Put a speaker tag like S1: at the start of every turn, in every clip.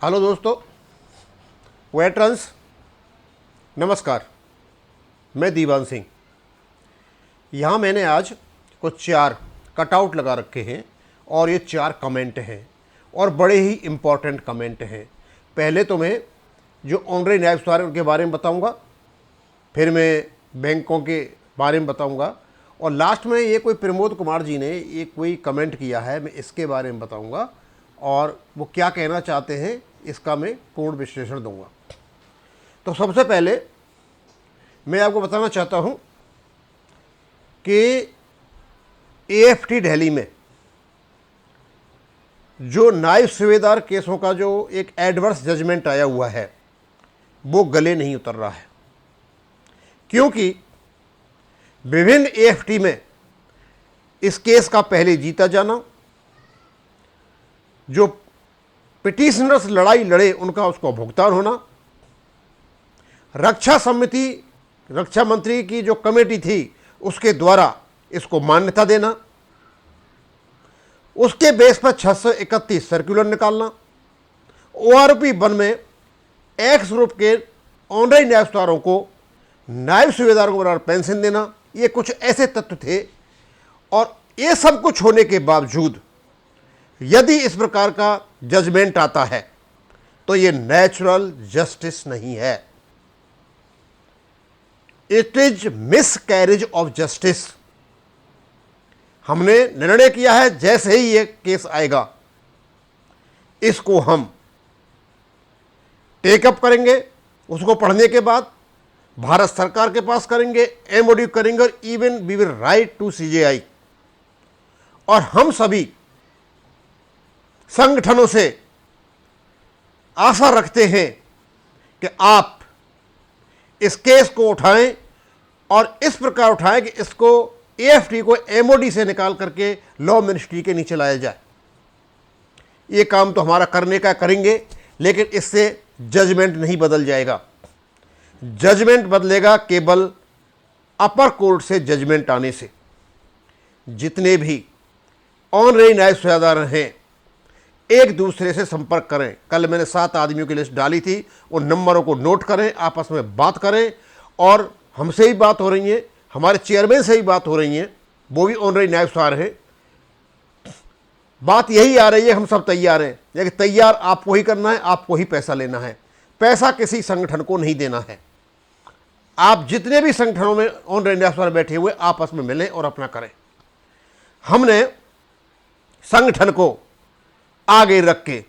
S1: Hello दोस्तों, veterans नमस्कार। मैं दीवान सिंह। यहाँ मैंने आज कुछ 4 कटआउट लगा रखे हैं और ये 4 कमेंट हैं और बड़े ही इम्पोर्टेंट कमेंट हैं। पहले तो मैं जो ऑनलाइन ऐप्स आ रहे हैं उनके बारे में बताऊँगा, फिर मैं बैंकों के बारे में बताऊँगा और लास्ट में ये कोई प्रमोद कुमार जी ने ये कोई कमेंट किया है, मैं इसके बारे में बताऊँगा और वो क्या कहना चाहते हैं इसका मैं पूर्ण विश्लेषण दूंगा। तो सबसे पहले मैं आपको बताना चाहता हूं कि एएफटी दिल्ली में जो नायब सूबेदार केसों का जो एक एडवर्स जजमेंट आया हुआ है वो गले नहीं उतर रहा है, क्योंकि विभिन्न एएफटी में इस केस का पहले जीता जाना, जो पिटिशनर्स लड़ाई लड़े उनका उसको भुगतान होना, रक्षा मंत्री की जो कमेटी थी उसके द्वारा इसको मान्यता देना, उसके बेस पर 631 सर्कुलर निकालना, ओआरपी 1 में एक्स ग्रुप के ऑनलाइन न्यायस्थानों को नायब सूबेदार को बराबर पेंशन देना, ये कुछ ऐसे तत्व थे। और ये सब कुछ होने के बावजूद यदि इस प्रकार का जजमेंट आता है तो ये नेचुरल जस्टिस नहीं है, it is miscarriage of justice. हमने निर्णय किया है जैसे ही ये केस आएगा इसको हम टेकअप करेंगे, उसको पढ़ने के बाद भारत सरकार के पास करेंगे, एमओडी करेंगे और even we will write to CJI. और हम सभी संगठनों से आशा रखते हैं कि आप इस केस को उठाएं और इस प्रकार उठाएं कि इसको एएफटी को एमओडी से निकाल करके लॉ मिनिस्ट्री के नीचे लाया जाए। ये काम तो हमारा करने का करेंगे, लेकिन इससे जजमेंट नहीं बदल जाएगा। जजमेंट बदलेगा केवल अपर कोर्ट से जजमेंट आने से। जितने भी ऑनलाइन न्याय सूबेदार हैं एक दूसरे से संपर्क करें। कल मैंने 7 आदमियों की लिस्ट डाली थी, उन नंबरों को नोट करें, आपस में बात करें। और हमसे ही बात हो रही है, हमारे चेयरमैन से ही बात हो रही है, वो भी ऑनलाइन न्याय सूबेदार हैं। बात यही आ रही है, हम सब तैयार हैं, लेकिन तैयार आपको ही करना है, आपको ही पैसा लेना है। पैसा किसी संगठन को नहीं देना है। आप जितने भी संगठनों में ऑनलाइन न्याय सूबेदार बैठे हुए आपस में मिलें और अपना करें। हमने संगठन को आगे रख के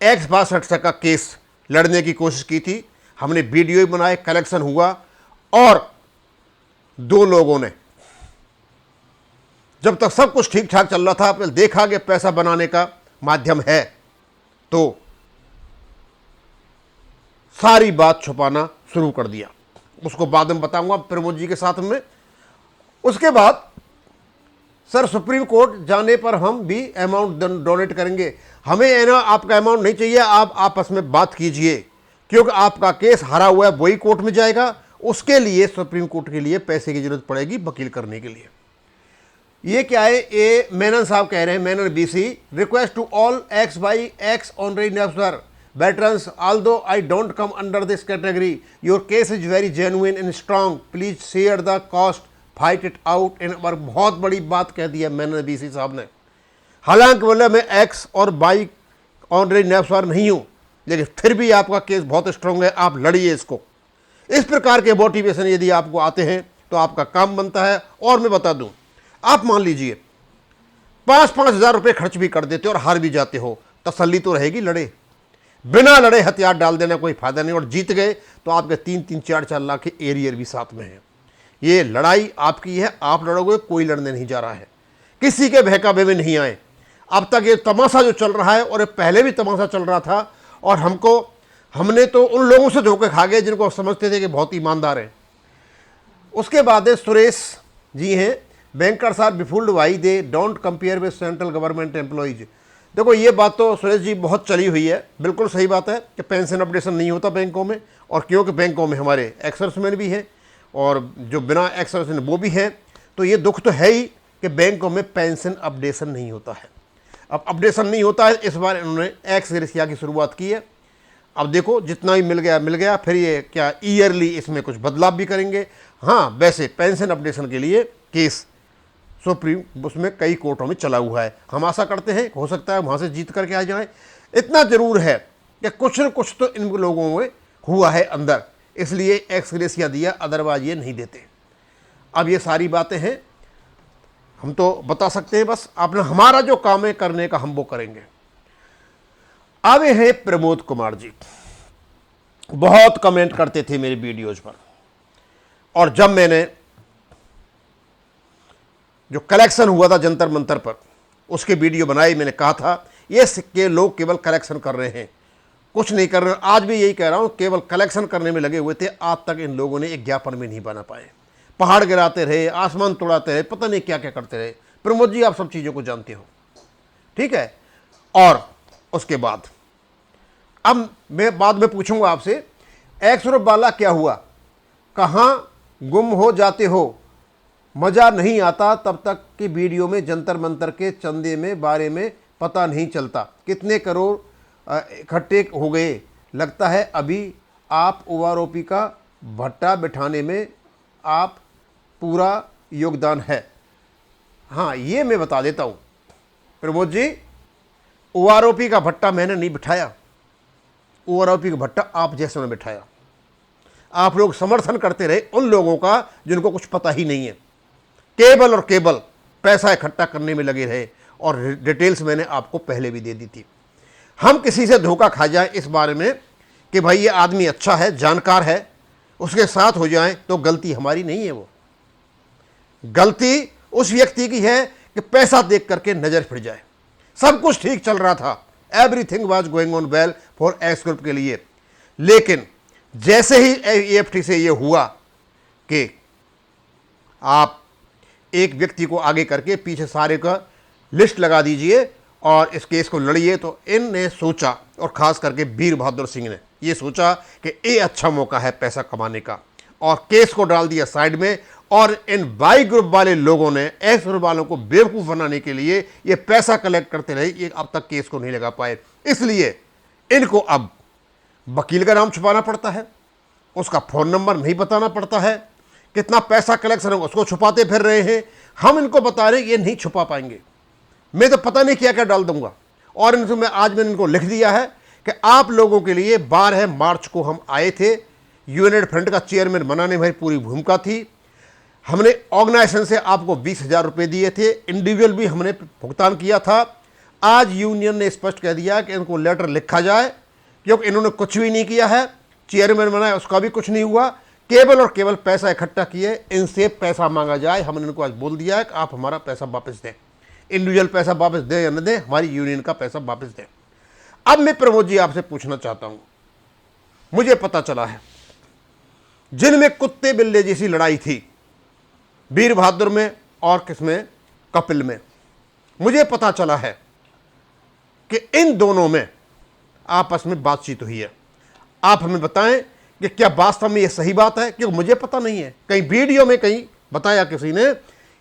S1: X62 का केस लड़ने की कोशिश की थी। हमने वीडियो बनाए, कलेक्शन हुआ और 2 लोगों ने, जब तक सब कुछ ठीक ठाक चल रहा था, आपने देखा कि पैसा बनाने का माध्यम है, तो सारी बात छुपाना शुरू कर दिया। उसको बाद में बताऊंगा प्रमोद जी के साथ में। उसके बाद सर सुप्रीम कोर्ट जाने पर हम भी अमाउंट डोनेट करेंगे। हमें ना आपका अमाउंट नहीं चाहिए, आप आपस में बात कीजिए, क्योंकि आपका केस हारा हुआ है, वही कोर्ट में जाएगा। उसके लिए सुप्रीम कोर्ट के लिए पैसे की जरूरत पड़ेगी वकील करने के लिए। ये क्या है, ये मेनन साहब कह रहे हैं, Menon BC, request to all ex by ex online न्याय सूबेदार veterans, although I don't come under this category, your case is very genuine and strong, please share the cost, fight it out. इन पर बहुत बड़ी बात कह दी है मैंने बीसी साहब ने। हालांकि बोले मैं एक्स और बाई ऑनलाइन न्याय सूबेदार नहीं हूं, लेकिन फिर भी आपका केस बहुत स्ट्रांग है, आप लड़िए इसको। इस प्रकार के मोटिवेशन यदि आपको आते हैं तो आपका काम बनता है। और मैं बता दूं, आप मान लीजिए 5-5 हज़ार रुपये खर्च भी कर देते हो और हार भी जाते हो, तसल्ली तो रहेगी। लड़े, बिना लड़े हथियार डाल देना कोई फायदा नहीं। और जीत गए तो आपके 3-3, 4-4 लाख के एरियर भी साथ में है। ये लड़ाई आपकी है, आप लड़ोगे, कोई लड़ने नहीं जा रहा है। किसी के बहकावे में नहीं आए। अब तक ये तमाशा जो चल रहा है, और ये पहले भी तमाशा चल रहा था, और हमने तो उन लोगों से धोखे खा गए जिनको समझते थे कि बहुत ईमानदार हैं। उसके बाद सुरेश जी हैं, बैंकर साहब befooled why they don't compare with central government employees. देखो ये बात तो सुरेश जी बहुत चली हुई है, बिल्कुल सही बात है कि पेंशन अपडेशन नहीं होता बैंकों में। और क्योंकि बैंकों में हमारे एक्सर्विसमैन भी हैं और जो बिना एक्सर्विसमैन वो भी हैं, तो ये दुख तो है ही कि बैंकों में पेंशन अपडेशन नहीं होता है। अब अपडेशन नहीं होता है, इस बार इन्होंने एक्स ग्रेशिया की शुरुआत की है। अब देखो जितना ही मिल गया, फिर ये क्या ईयरली इसमें कुछ बदलाव भी करेंगे। हाँ, वैसे पेंशन अपडेशन के लिए केस सुप्रीम उसमें कई कोर्टों में चला हुआ है। हम आशा करते हैं हो सकता है वहाँ से जीत करके आ जाए। इतना जरूर है कि कुछ न कुछ तो इन लोगों में हुआ है अंदर, इसलिए एक्स ग्रेशिया दिया, अदरवाइज ये नहीं देते। अब ये सारी बातें हैं, हम तो बता सकते हैं, बस आपने हमारा जो काम है करने का हम वो करेंगे। आगे हैं प्रमोद कुमार जी, बहुत कमेंट करते थे मेरे वीडियोज पर, और जब मैंने जो कलेक्शन हुआ था जंतर मंतर पर उसके वीडियो बनाई, मैंने कहा था ये सिक्के लोग केवल कलेक्शन कर रहे हैं, कुछ नहीं कर रहे। आज भी यही कह रहा हूं, केवल कलेक्शन करने में लगे हुए थे। आज तक इन लोगों ने एक ज्ञापन भी नहीं बना पाए, पहाड़ गिराते रहे, आसमान तोड़ाते रहे, पता नहीं क्या क्या करते रहे। प्रमोद जी आप सब चीज़ों को जानते हो, ठीक है। और उसके बाद अब मैं बाद में पूछूंगा आपसे, एक्स वाला क्या हुआ, कहाँ गुम हो जाते हो, मज़ा नहीं आता तब तक कि वीडियो में जंतर मंतर के चंदे में बारे में पता नहीं चलता, कितने करोड़ इकट्ठे हो गए, लगता है अभी आप ओआरओपी का भट्टा बिठाने में आप पूरा योगदान है। हाँ, ये मैं बता देता हूँ प्रमोद जी, ओआरओपी का भट्टा मैंने नहीं बिठाया, ओआरओपी का भट्टा आप जैसे ने बिठाया। आप लोग समर्थन करते रहे उन लोगों का जिनको कुछ पता ही नहीं है, केवल और केवल पैसा इकट्ठा करने में लगे रहे, और डिटेल्स मैंने आपको पहले भी दे दी थी। हम किसी से धोखा खा जाए इस बारे में कि भाई ये आदमी अच्छा है, जानकार है, उसके साथ हो जाए, तो गलती हमारी नहीं है, वो गलती उस व्यक्ति की है कि पैसा देख करके नजर फिर जाए। सब कुछ ठीक चल रहा था, everything was going on well for x group के लिए, लेकिन जैसे ही EFT से ये हुआ कि आप एक व्यक्ति को आगे करके पीछे सारे का लिस्ट लगा दीजिए और इस केस को लड़िए, तो इनने सोचा, और खास करके वीर बहादुर सिंह ने ये सोचा कि ये अच्छा मौका है पैसा कमाने का, और केस को डाल दिया साइड में। और इन वाई ग्रुप वाले लोगों ने एक्स ग्रुप वालों को बेवकूफ़ बनाने के लिए ये पैसा कलेक्ट करते रहे, ये अब तक केस को नहीं लगा पाए। इसलिए इनको अब वकील का नाम छुपाना पड़ता है, उसका फ़ोन नंबर नहीं बताना पड़ता है, कितना पैसा कलेक्शन है उसको छुपाते फिर रहे हैं। हम इनको बता रहे ये नहीं छुपा पाएंगे, मैं तो पता नहीं क्या क्या डाल दूंगा। और इनसे मैंने इनको लिख दिया है कि आप लोगों के लिए 12 मार्च को हम आए थे, यूनाइटेड फ्रंट का चेयरमैन बनाने में पूरी भूमिका थी। हमने ऑर्गेनाइजेशन से आपको 20,000 रुपये दिए थे, इंडिविजुअल भी हमने भुगतान किया था। आज यूनियन ने स्पष्ट कह दिया कि इनको लेटर लिखा जाए, क्योंकि इन्होंने कुछ भी नहीं किया है, चेयरमैन बनाया उसका भी कुछ नहीं हुआ, केवल और केवल पैसा इकट्ठा किए, इनसे पैसा मांगा जाए। हमने इनको आज बोल दिया है कि आप हमारा पैसा वापस दें, इंडिविजुअल पैसा वापस दें या न दें, हमारी यूनियन का पैसा वापस दें। अब मैं प्रमोद जी आपसे पूछना चाहता हूं, मुझे पता चला है जिनमें कुत्ते बिल्ले जैसी लड़ाई थी, वीर बहादुर में और किसमें, कपिल में, मुझे पता चला है कि इन दोनों में आपस में बातचीत हुई है। आप हमें बताएं कि क्या वास्तव में यह सही बात है, क्योंकि मुझे पता नहीं है। कहीं वीडियो में कहीं बताया किसी ने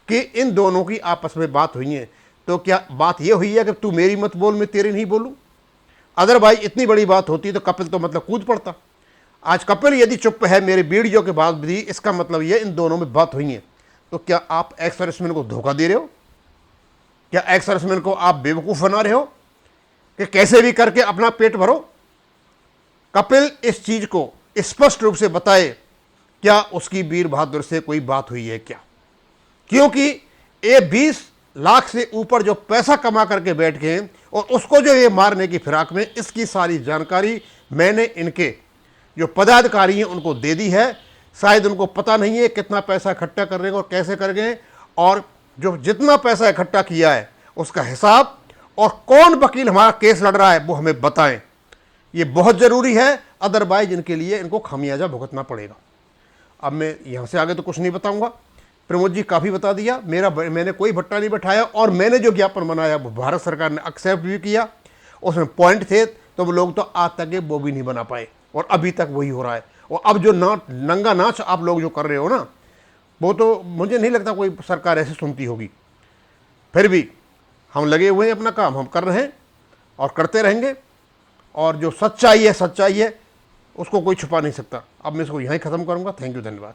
S1: कि इन दोनों की आपस में बात हुई है, तो क्या बात यह हुई है कि तू मेरी मत बोल मैं तेरी नहीं बोलूं? अदरवाइज इतनी बड़ी बात होती तो कपिल तो मतलब कूद पड़ता। आज कपिल यदि चुप है मेरे वीडियो के बाद भी, इसका मतलब यह इन दोनों में बात हुई है। तो क्या आप एक्स सर्विसमैन को धोखा दे रहे हो? क्या एक्स सर्विसमैन को आप बेवकूफ़ बना रहे हो कि कैसे भी करके अपना पेट भरो? कपिल इस चीज़ को स्पष्ट रूप से बताए, क्या उसकी वीर बहादुर से कोई बात हुई है क्या? क्योंकि ये 20 लाख से ऊपर जो पैसा कमा करके बैठ गए और उसको जो ये मारने की फिराक में, इसकी सारी जानकारी मैंने इनके जो पदाधिकारी हैं उनको दे दी है। शायद उनको पता नहीं है कितना पैसा इकट्ठा कर रहे हैं और कैसे कर गए, और जो जितना पैसा इकट्ठा किया है उसका हिसाब, और कौन वकील हमारा केस लड़ रहा है वो हमें बताएं। ये बहुत ज़रूरी है, अदरवाइज इनके लिए इनको खामियाजा भुगतना पड़ेगा। अब मैं यहाँ से आगे तो कुछ नहीं बताऊँगा, प्रमोद जी काफ़ी बता दिया। मैंने कोई भट्टा नहीं बैठाया, और मैंने जो ज्ञापन बनाया वो भारत सरकार ने एक्सेप्ट भी किया। उसमें पॉइंट थे तो वो लोग तो आज तक वो भी नहीं बना पाए, और अभी तक वही हो रहा है। और अब जो नंगा नाच आप लोग जो कर रहे हो ना, वो तो मुझे नहीं लगता कोई सरकार ऐसे सुनती होगी। फिर भी हम लगे हुए हैं, अपना काम हम कर रहे हैं और करते रहेंगे। और जो सच्चाई है उसको कोई छुपा नहीं सकता। अब मैं इसको यहीं ख़त्म करूँगा। थैंक यू, धन्यवाद।